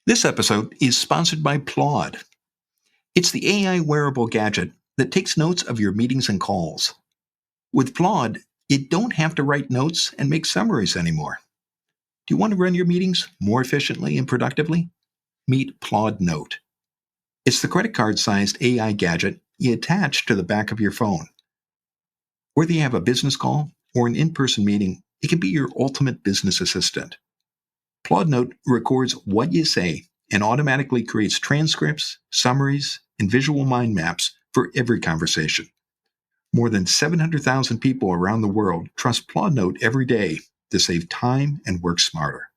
This episode is sponsored by Plod. It's the AI wearable gadget that takes notes of your meetings and calls. With Plod, you don't have to write notes and make summaries anymore. Do you want to run your meetings more efficiently and productively? Meet Plod Note. It's the credit card-sized AI gadget you attach to the back of your phone. Whether you have a business call or an in-person meeting, it can be your ultimate business assistant. Plod Note records what you say and automatically creates transcripts, summaries, and visual mind maps for every conversation. More than 700,000 people around the world trust Plod Note every day to save time and work smarter.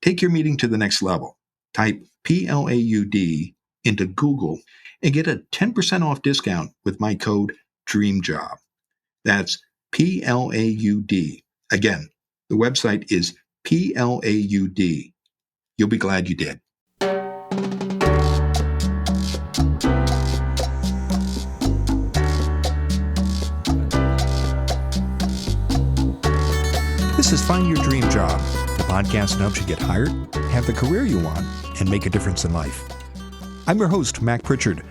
Take your meeting to the next level. Type PLAUD into Google and get a 10% off discount with my code DREAMJOB. That's PLAUD. Again, the website is PLAUD. You'll be glad you did. This is Find Your Dream Job, the podcast that helps you get hired, have the career you want, and make a difference in life. I'm your host, Mac Pritchard.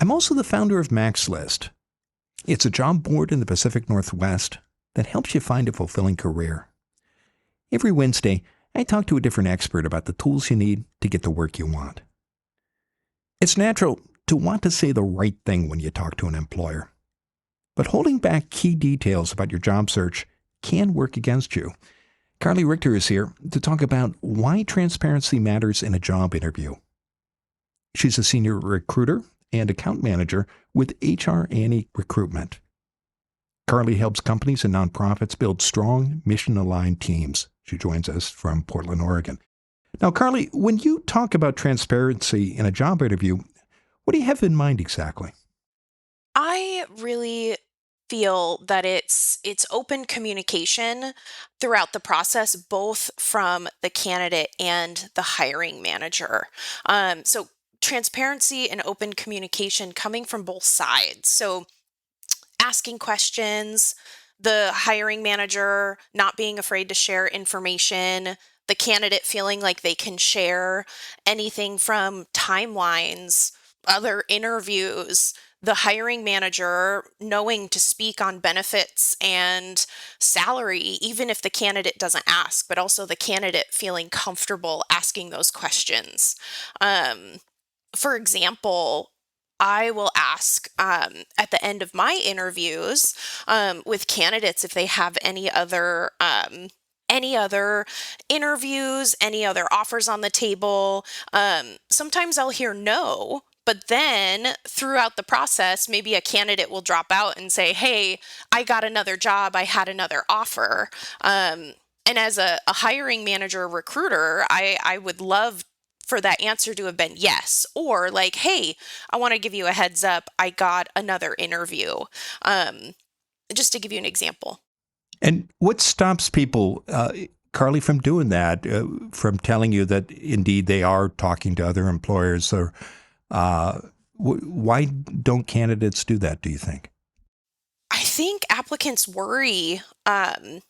I'm also the founder of Mac's List. It's a job board in the Pacific Northwest that helps you find a fulfilling career. Every Wednesday, I talk to a different expert about the tools you need to get the work you want. It's natural to want to say the right thing when you talk to an employer. But holding back key details about your job search can work against you. Carly Richter is here to talk about why transparency matters in a job interview. She's a senior recruiter and account manager with HR Annie Recruitment. Carly helps companies and nonprofits build strong, mission-aligned teams. She joins us from Portland, Oregon. Now, Carly, when you talk about transparency in a job interview, what do you have in mind exactly? I really feel that it's open communication throughout the process, both from the candidate and the hiring manager. So transparency and open communication coming from both sides. So asking questions, the hiring manager not being afraid to share information, the candidate feeling like they can share anything from timelines, other interviews, the hiring manager knowing to speak on benefits and salary, even if the candidate doesn't ask, but also the candidate feeling comfortable asking those questions. For example, I will ask at the end of my interviews with candidates if they have any other interviews, any other offers on the table. Sometimes I'll hear no, but then throughout the process, maybe a candidate will drop out and say, hey, I got another job, I had another offer. And as a hiring manager, recruiter, I would love for that answer to have been yes, or like, hey, I want to give you a heads up, I got another interview. Just to give you an example. And what stops people, Carly, from doing that, from telling you that indeed they are talking to other employers? Or why don't candidates do that, do you think? I think applicants worry, and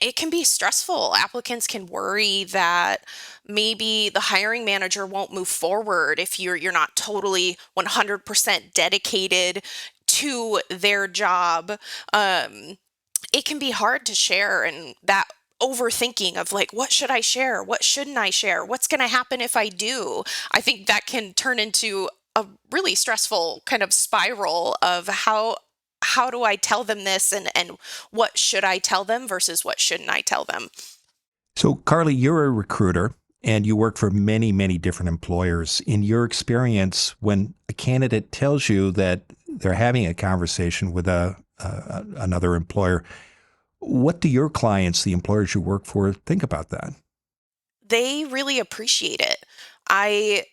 it can be stressful. Applicants can worry that maybe the hiring manager won't move forward if you're not totally 100% dedicated to their job. It can be hard to share, and that overthinking of like, what should I share? What shouldn't I share? What's going to happen if I do? I think that can turn into a really stressful kind of spiral of how do I tell them this, and what should I tell them versus what shouldn't I tell them? So, Carly, you're a recruiter and you work for many, many different employers. In your experience, when a candidate tells you that they're having a conversation with another employer, what do your clients, the employers you work for, think about that? They really appreciate it. I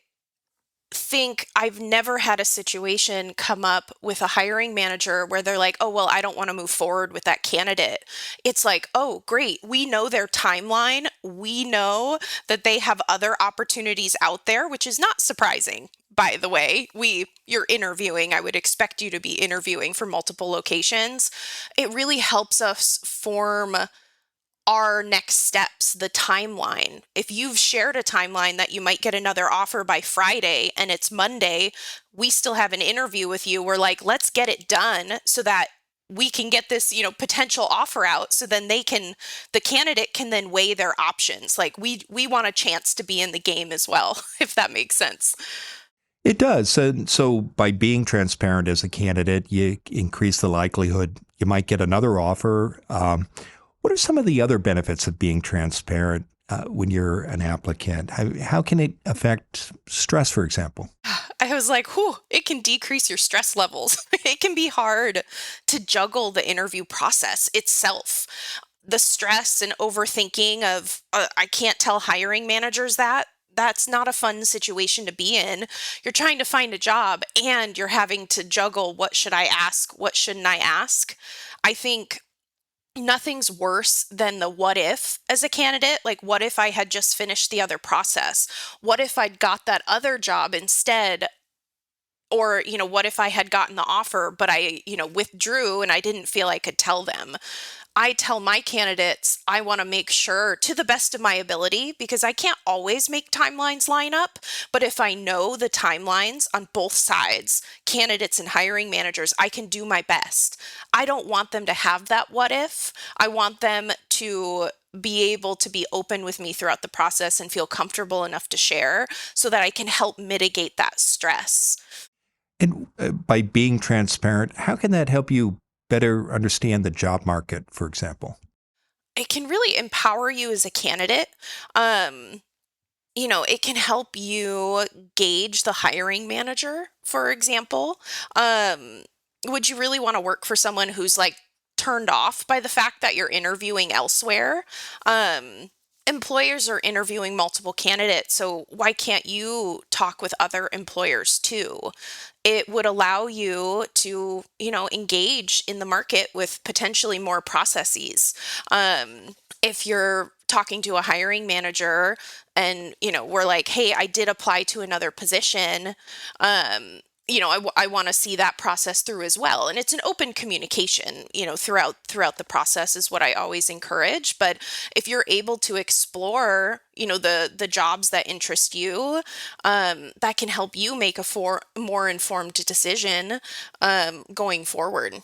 think I've never had a situation come up with a hiring manager where they're like, oh, well, I don't want to move forward with that candidate. It's like, oh, great. We know their timeline. We know that they have other opportunities out there, which is not surprising. By the way, you're interviewing. I would expect you to be interviewing for multiple locations. It really helps us form our next steps, the timeline. If you've shared a timeline that you might get another offer by Friday and it's Monday, we still have an interview with you. We're like, let's get it done so that we can get this, potential offer out, so then the candidate can then weigh their options. Like we want a chance to be in the game as well, if that makes sense. It does. So by being transparent as a candidate, you increase the likelihood you might get another offer. What are some of the other benefits of being transparent when you're an applicant? How can it affect stress, for example? I was like, whew, it can decrease your stress levels. It can be hard to juggle the interview process itself. The stress and overthinking of, I can't tell hiring managers that. That's not a fun situation to be in. You're trying to find a job and you're having to juggle, what should I ask? What shouldn't I ask? I think nothing's worse than the what if as a candidate. Like, what if I had just finished the other process? What if I'd got that other job instead? Or, what if I had gotten the offer, but I, withdrew and I didn't feel I could tell them? I tell my candidates I want to make sure to the best of my ability, because I can't always make timelines line up. But if I know the timelines on both sides, candidates and hiring managers, I can do my best. I don't want them to have that what if. I want them to be able to be open with me throughout the process and feel comfortable enough to share so that I can help mitigate that stress. And by being transparent, how can that help you better understand the job market, for example? It can really empower you as a candidate. Um, it can help you gauge the hiring manager, for example. Um, would you really want to work for someone who's like turned off by the fact that you're interviewing elsewhere? Um, Employers are interviewing multiple candidates, so why can't you talk with other employers too? It would allow you to, engage in the market with potentially more processes. If you're talking to a hiring manager and, we're like, hey, I did apply to another position, I want to see that process through as well. And it's an open communication, throughout the process is what I always encourage. But if you're able to explore, the jobs that interest you, that can help you make a more informed decision going forward.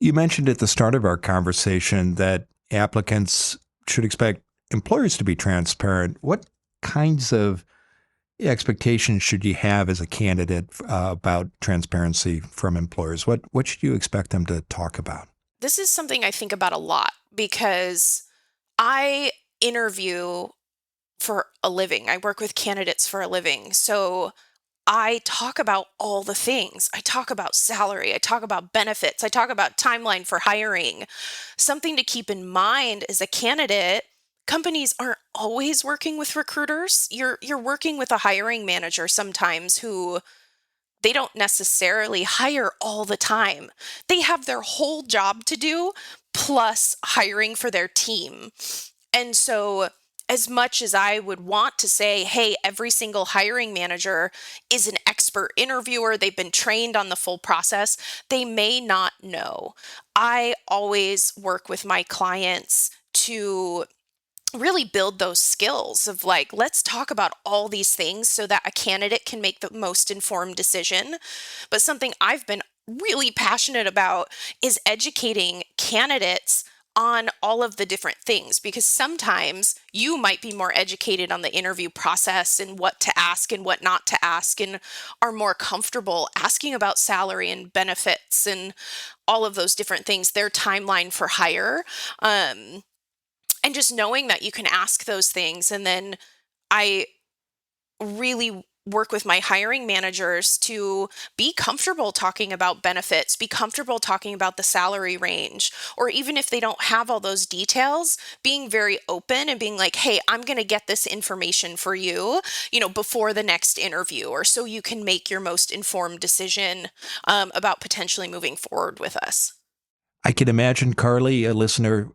You mentioned at the start of our conversation that applicants should expect employers to be transparent. What kinds of expectations should you have as a candidate about transparency from employers? What should you expect them to talk about? This is something I think about a lot because I interview for a living. I work with candidates for a living. So I talk about all the things. I talk about salary. I talk about benefits. I talk about timeline for hiring. Something to keep in mind as a candidate, companies aren't always working with recruiters. You're working with a hiring manager sometimes who they don't necessarily hire all the time. They have their whole job to do plus hiring for their team. And so, as much as I would want to say, hey, every single hiring manager is an expert interviewer, they've been trained on the full process, they may not know. I always work with my clients to really build those skills of like, let's talk about all these things so that a candidate can make the most informed decision. But something I've been really passionate about is educating candidates on all of the different things, because sometimes you might be more educated on the interview process and what to ask and what not to ask, and are more comfortable asking about salary and benefits and all of those different things, their timeline for hire. And just knowing that you can ask those things. And then I really work with my hiring managers to be comfortable talking about benefits, be comfortable talking about the salary range, or even if they don't have all those details, being very open and being like, hey, I'm going to get this information for you, before the next interview, or so you can make your most informed decision about potentially moving forward with us. I can imagine, Carly, a listener,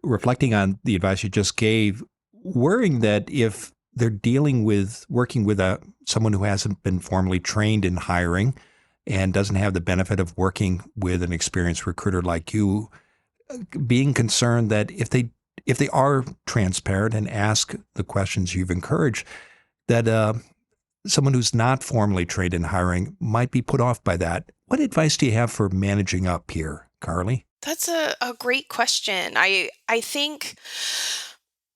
reflecting on the advice you just gave, worrying that if they're working with someone who hasn't been formally trained in hiring and doesn't have the benefit of working with an experienced recruiter like you, being concerned that if they are transparent and ask the questions you've encouraged, that someone who's not formally trained in hiring might be put off by that. What advice do you have for managing up here, Carly? That's a great question. I think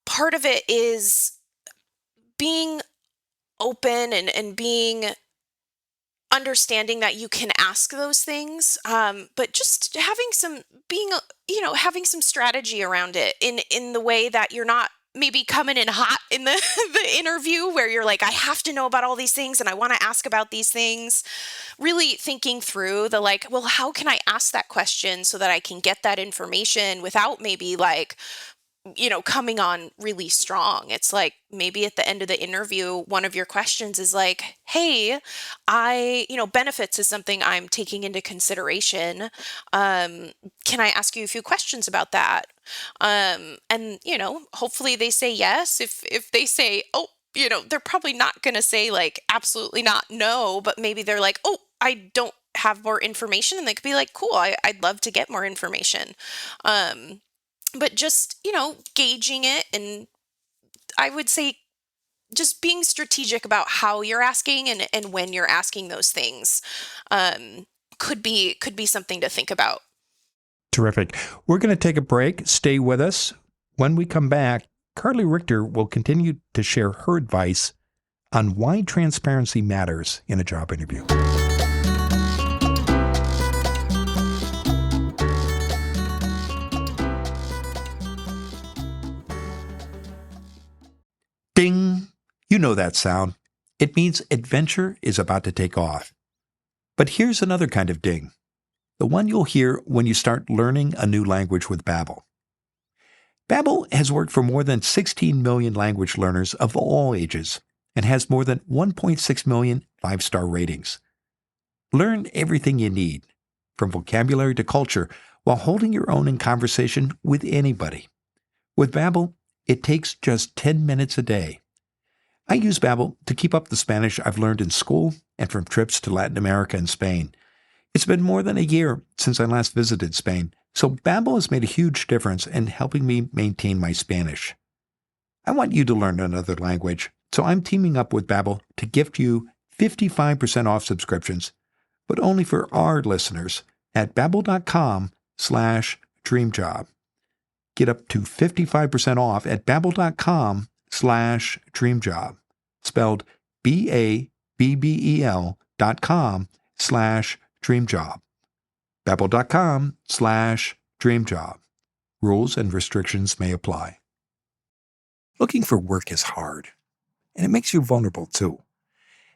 part of it is being open and being understanding that you can ask those things, but just having some being having some strategy around it in the way that you're not maybe coming in hot in the the interview where you're like, I have to know about all these things and I want to ask about these things. Really thinking through the like, well, how can I ask that question so that I can get that information without maybe like coming on really strong. It's like maybe at the end of the interview, one of your questions is like, hey, benefits is something I'm taking into consideration. Can I ask you a few questions about that? And hopefully they say yes. If they say, oh, they're probably not going to say like absolutely not no, but maybe they're like, oh, I don't have more information. And they could be like, cool, I'd love to get more information. But just gauging it, and I would say just being strategic about how you're asking and when you're asking those things could be something to think about. Terrific. We're going to take a break. Stay with us. When we come back, Carly Richter will continue to share her advice on why transparency matters in a job interview. Ding! You know that sound. It means adventure is about to take off. But here's another kind of ding. The one you'll hear when you start learning a new language with Babbel. Babbel has worked for more than 16 million language learners of all ages and has more than 1.6 million five-star ratings. Learn everything you need, from vocabulary to culture, while holding your own in conversation with anybody. With Babbel, it takes just 10 minutes a day. I use Babbel to keep up the Spanish I've learned in school and from trips to Latin America and Spain. It's been more than a year since I last visited Spain, so Babbel has made a huge difference in helping me maintain my Spanish. I want you to learn another language, so I'm teaming up with Babbel to gift you 55% off subscriptions, but only for our listeners at babbel.com/dreamjob. Get up to 55% off at babbel.com/dreamjob, spelled BABBEL.com/dreamjob. babbel.com/dreamjob. Rules and restrictions may apply. Looking for work is hard, and it makes you vulnerable too.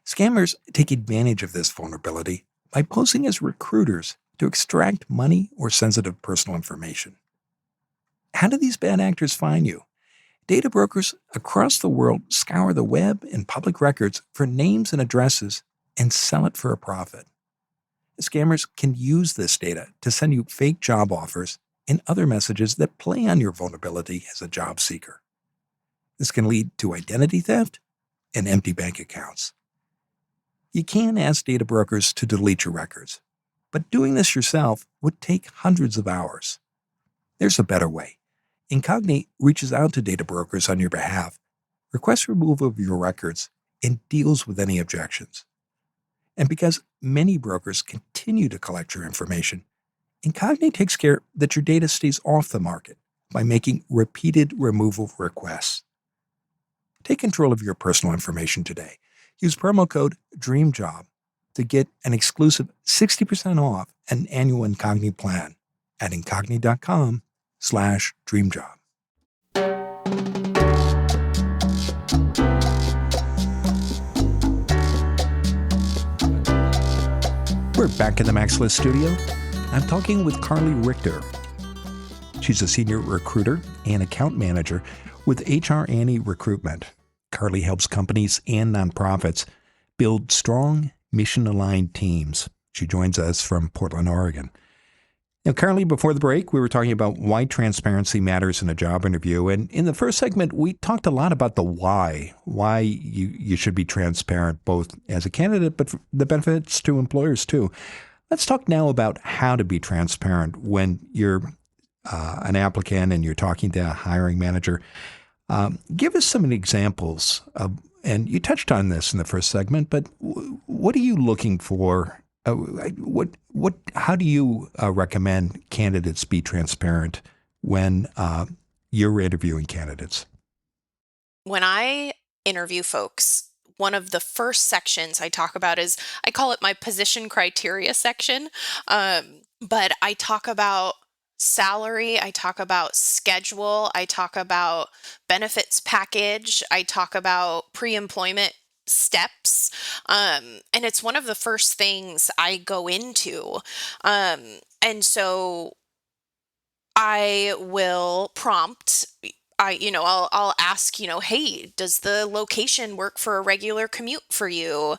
Scammers take advantage of this vulnerability by posing as recruiters to extract money or sensitive personal information. How do these bad actors find you? Data brokers across the world scour the web and public records for names and addresses and sell it for a profit. Scammers can use this data to send you fake job offers and other messages that play on your vulnerability as a job seeker. This can lead to identity theft and empty bank accounts. You can ask data brokers to delete your records, but doing this yourself would take hundreds of hours. There's a better way. Incogni reaches out to data brokers on your behalf, requests removal of your records, and deals with any objections. And because many brokers continue to collect your information, Incogni takes care that your data stays off the market by making repeated removal requests. Take control of your personal information today. Use promo code DREAMJOB to get an exclusive 60% off an annual Incogni plan at incogni.com/dreamjob. We're back in the Max List studio. I'm talking with Carly Richter. She's a senior recruiter and account manager with HR Annie Recruitment. Carly helps companies and nonprofits build strong, mission-aligned teams. She joins us from Portland, Oregon. Now, Carly, before the break, we were talking about why transparency matters in a job interview. And in the first segment, we talked a lot about the why you should be transparent, both as a candidate, but the benefits to employers too. Let's talk now about how to be transparent when you're an applicant and you're talking to a hiring manager, give us some examples of, and you touched on this in the first segment, but what are you looking for? How do you recommend candidates be transparent when you're interviewing candidates? When I interview folks, one of the first sections I talk about is I call it my position criteria section. But I talk about salary, I talk about schedule, I talk about benefits package, I talk about pre employment steps. And it's one of the first things I go into. And so I will prompt. I'll ask, hey, does the location work for a regular commute for you?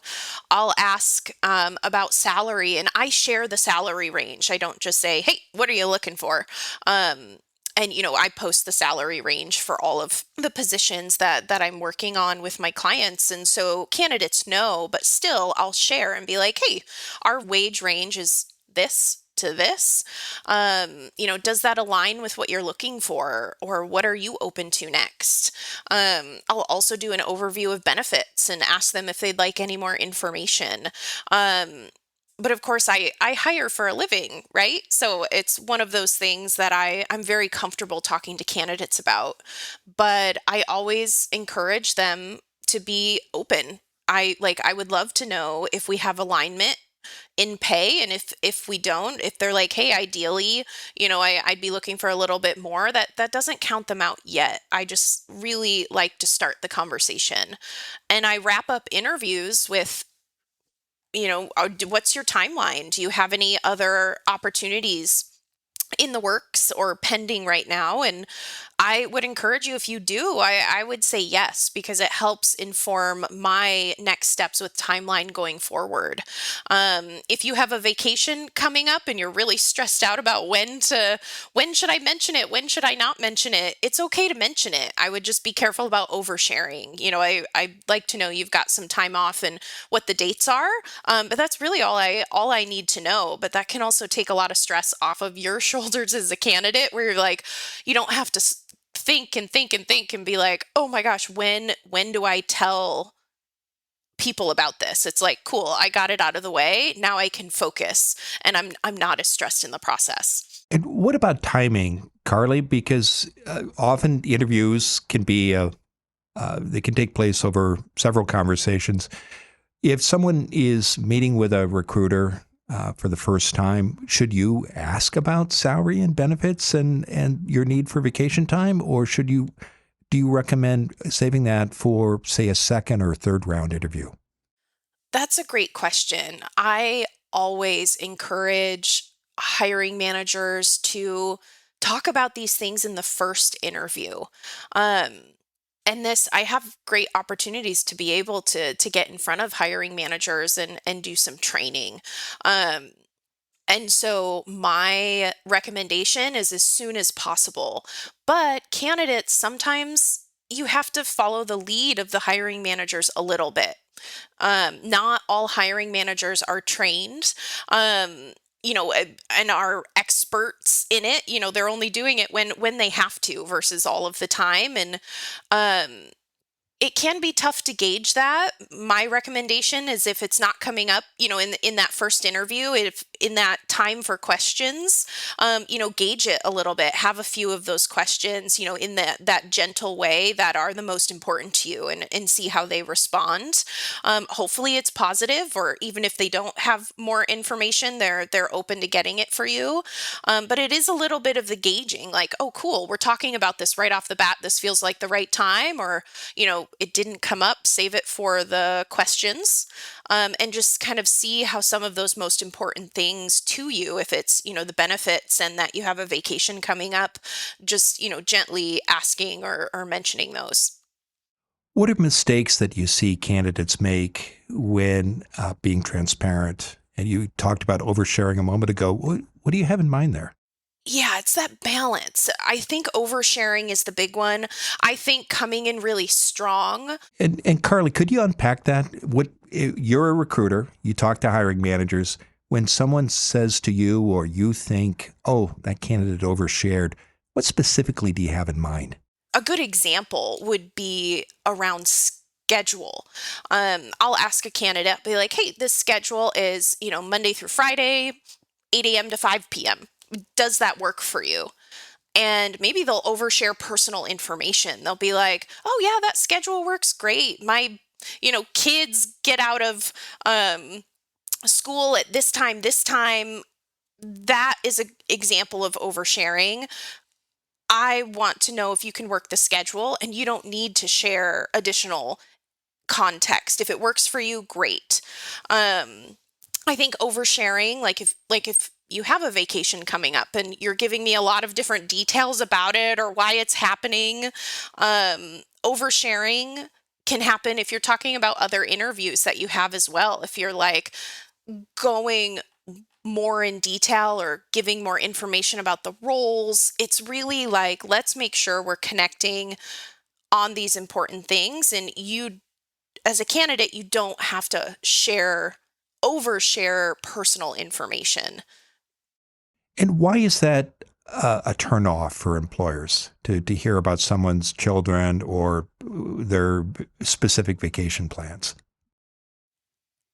I'll ask about salary, and I share the salary range. I don't just say, hey, what are you looking for? And I post the salary range for all of the positions that I'm working on with my clients, and so candidates know. But still, I'll share and be like, hey, our wage range is this to this. Does that align with what you're looking for, or what are you open to next? I'll also do an overview of benefits and ask them if they'd like any more information. But of course, I hire for a living, right? So it's one of those things that I'm very comfortable talking to candidates about. But I always encourage them to be open. I would love to know if we have alignment in pay, and if we don't, if they're like, hey, ideally, I'd be looking for a little bit more, that doesn't count them out yet. I just really like to start the conversation, and I wrap up interviews with, what's your timeline? Do you have any other opportunities in the works or pending right now? And I would encourage you, if you do, I would say yes, because it helps inform my next steps with timeline going forward. If you have a vacation coming up and you're really stressed out about when should I mention it, when should I not mention it, it's okay to mention it. I would just be careful about oversharing. I'd like to know you've got some time off and what the dates are. But that's really all I need to know. But that can also take a lot of stress off of your shoulders as a candidate, where you're like, you don't have to think and think and think and be like, oh my gosh, when do I tell people about this? It's like, cool, I got it out of the way. Now I can focus, and I'm not as stressed in the process. And what about timing, Carly? Because often interviews can be they can take place over several conversations. If someone is meeting with a recruiter for the first time, should you ask about salary and benefits and your need for vacation time, or do you recommend saving that for, say, a second or third round interview? That's a great question. I always encourage hiring managers to talk about these things in the first interview. Um, and this, I have great opportunities to be able to get in front of hiring managers and do some training. Um, and so my recommendation is as soon as possible. But candidates, sometimes you have to follow the lead of the hiring managers a little bit. Not all hiring managers are trained. And are experts in it. They're only doing it when they have to versus all of the time. And um, it can be tough to gauge that. My recommendation is, if it's not coming up, in that first interview, if in that time for questions, gauge it a little bit. Have a few of those questions, in that gentle way that are the most important to you, and see how they respond. Hopefully it's positive, or even if they don't have more information, they're open to getting it for you. But it is a little bit of the gauging, like, oh, cool, we're talking about this right off the bat. This feels like the right time, or it didn't come up, save it for the questions, and just kind of see how some of those most important things to you, if it's, the benefits and that you have a vacation coming up, just, gently asking or mentioning those. What are mistakes that you see candidates make when being transparent? And you talked about oversharing a moment ago. What do you have in mind there? Yeah, it's that balance. I think oversharing is the big one. I think coming in really strong. And Carly, could you unpack that? You're a recruiter. You talk to hiring managers. When someone says to you or you think, oh, that candidate overshared, what specifically do you have in mind? A good example would be around schedule. I'll ask a candidate, be like, hey, this schedule is, Monday through Friday, 8 a.m. to 5 p.m. Does that work for you? And maybe they'll overshare personal information. They'll be like, oh, yeah, that schedule works great. My, kids get out of school at this time, this time. That is an example of oversharing. I want to know if you can work the schedule, and you don't need to share additional context. If it works for you, great. I think oversharing, like if you have a vacation coming up and you're giving me a lot of different details about it or why it's happening, oversharing can happen if you're talking about other interviews that you have as well. If you're like going more in detail or giving more information about the roles, it's really like, let's make sure we're connecting on these important things. And you, as a candidate, you don't have to overshare personal information. And why is that a turnoff for employers to hear about someone's children or their specific vacation plans?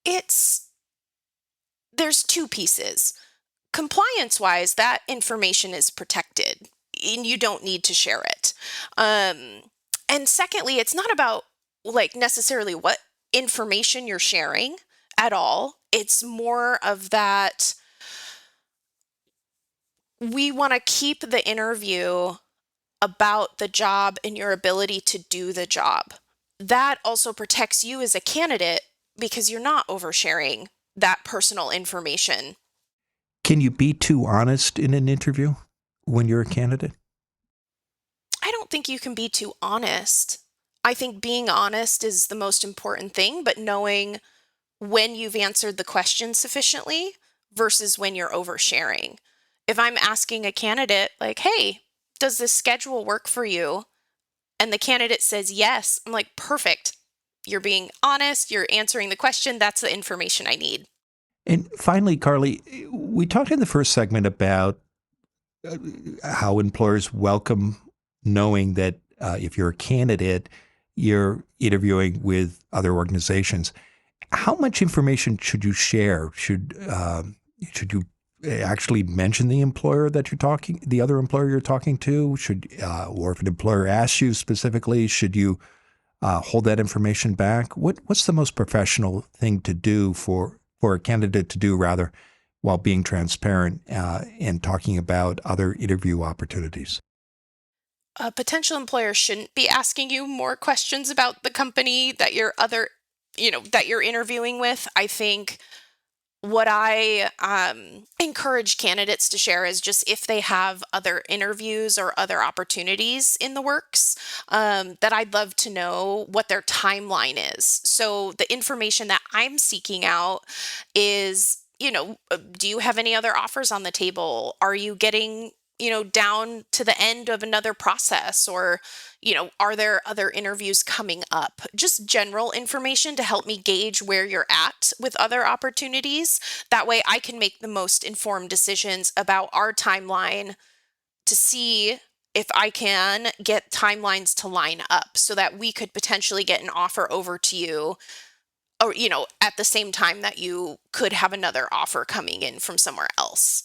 It's There's two pieces. Compliance wise, that information is protected and you don't need to share it. And secondly, it's not about like necessarily what information you're sharing at all. It's more of that we want to keep the interview about the job and your ability to do the job. That also protects you as a candidate because you're not oversharing that personal information. Can you be too honest in an interview when you're a candidate? I don't think you can be too honest. I think being honest is the most important thing, but knowing when you've answered the question sufficiently versus when you're oversharing. If I'm asking a candidate, like, hey, does this schedule work for you? And the candidate says yes, I'm like, perfect. You're being honest, you're answering the question. That's the information I need. And finally, Carly, we talked in the first segment about how employers welcome knowing that if you're a candidate, you're interviewing with other organizations. How much information should you share? Should you actually mention the employer that you're talking, the other employer you're talking to? Or if an employer asks you specifically, should you hold that information back? What's the most professional thing to do for a candidate to do rather, while being transparent and talking about other interview opportunities? A potential employer shouldn't be asking you more questions about the company that you're interviewing with. I think what I encourage candidates to share is just if they have other interviews or other opportunities in the works, that I'd love to know what their timeline is. So the information that I'm seeking out is, do you have any other offers on the table? Are you getting, down to the end of another process? Or, are there other interviews coming up? Just general information to help me gauge where you're at with other opportunities. That way I can make the most informed decisions about our timeline to see if I can get timelines to line up so that we could potentially get an offer over to you, or, at the same time that you could have another offer coming in from somewhere else.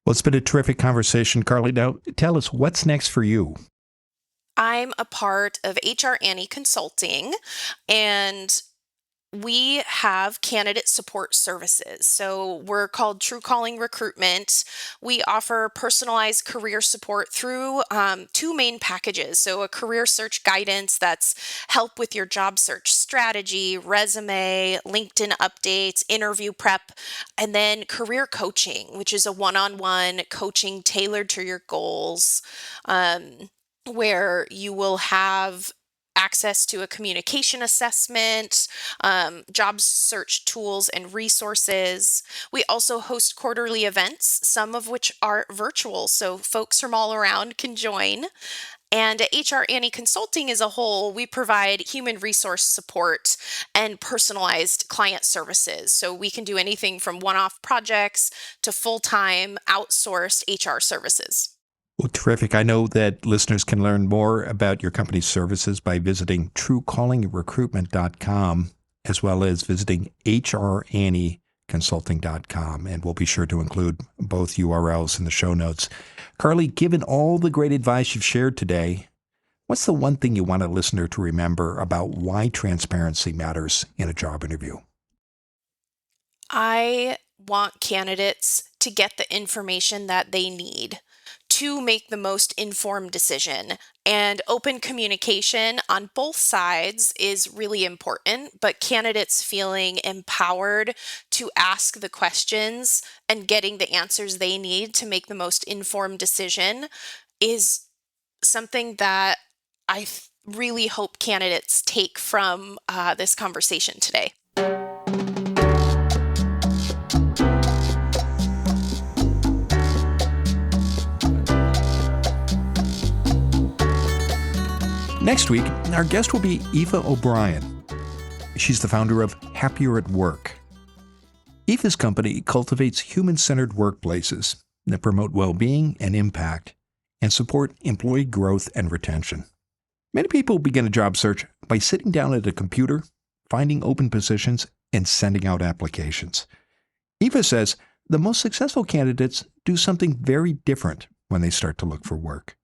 Well, it's been a terrific conversation, Carly. Now, tell us what's next for you. I'm a part of HR Annie Consulting, and we have candidate support services. So we're called True Calling Recruitment. We offer personalized career support through two main packages. So a career search guidance that's help with your job search strategy, resume, LinkedIn updates, interview prep, and then career coaching, which is a one-on-one coaching tailored to your goals, where you will have access to a communication assessment, job search tools and resources. We also host quarterly events, some of which are virtual, so folks from all around can join. And at HR Annie Consulting as a whole, we provide human resource support and personalized client services. So we can do anything from one-off projects to full-time outsourced HR services. Well, terrific. I know that listeners can learn more about your company's services by visiting truecallingrecruitment.com, as well as visiting hrannieconsulting.com. And we'll be sure to include both URLs in the show notes. Carly, given all the great advice you've shared today, what's the one thing you want a listener to remember about why transparency matters in a job interview? I want candidates to get the information that they need to make the most informed decision. And open communication on both sides is really important, but candidates feeling empowered to ask the questions and getting the answers they need to make the most informed decision is something that really hope candidates take from this conversation today. Next week, our guest will be Aoife O'Brien. She's the founder of Happier at Work. Aoife's company cultivates human-centered workplaces that promote well-being and impact and support employee growth and retention. Many people begin a job search by sitting down at a computer, finding open positions, and sending out applications. Aoife says the most successful candidates do something very different when they start to look for work.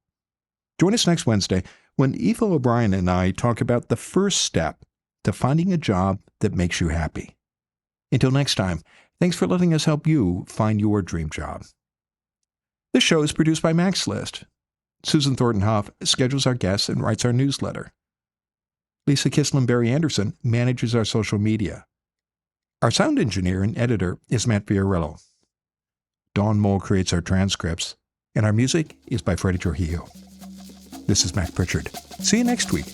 Join us next Wednesday when Aoife O'Brien and I talk about the first step to finding a job that makes you happy. Until next time, thanks for letting us help you find your dream job. This show is produced by MaxList. Susan Thornton-Hoff schedules our guests and writes our newsletter. Lisa Kislin-Barry Anderson manages our social media. Our sound engineer and editor is Matt Fiorillo. Dawn Mole creates our transcripts, and our music is by Freddie Trujillo. This is Mac Pritchard. See you next week.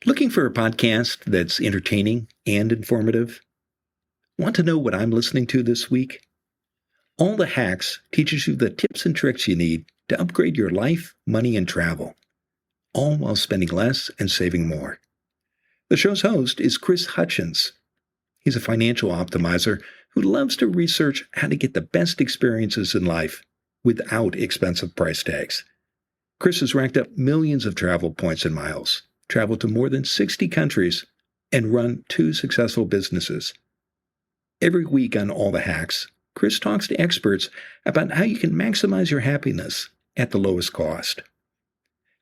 Looking for a podcast that's entertaining and informative? Want to know what I'm listening to this week? All the Hacks teaches you the tips and tricks you need to upgrade your life, money, and travel, all while spending less and saving more. The show's host is Chris Hutchins. He's a financial optimizer who loves to research how to get the best experiences in life without expensive price tags. Chris has racked up millions of travel points and miles, traveled to more than 60 countries, and run 2 successful businesses. Every week on All the Hacks, Chris talks to experts about how you can maximize your happiness at the lowest cost.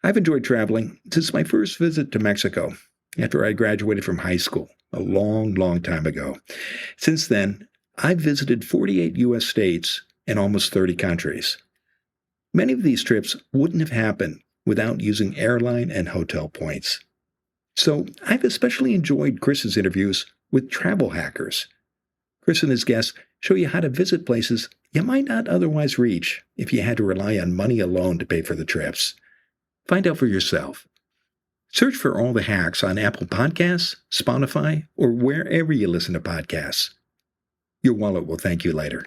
I've enjoyed traveling since my first visit to Mexico after I graduated from high school a long, long time ago. Since then, I've visited 48 U.S. states and almost 30 countries. Many of these trips wouldn't have happened without using airline and hotel points. So I've especially enjoyed Chris's interviews with travel hackers. Chris and his guests show you how to visit places you might not otherwise reach if you had to rely on money alone to pay for the trips. Find out for yourself. Search for All the Hacks on Apple Podcasts, Spotify, or wherever you listen to podcasts. Your wallet will thank you later.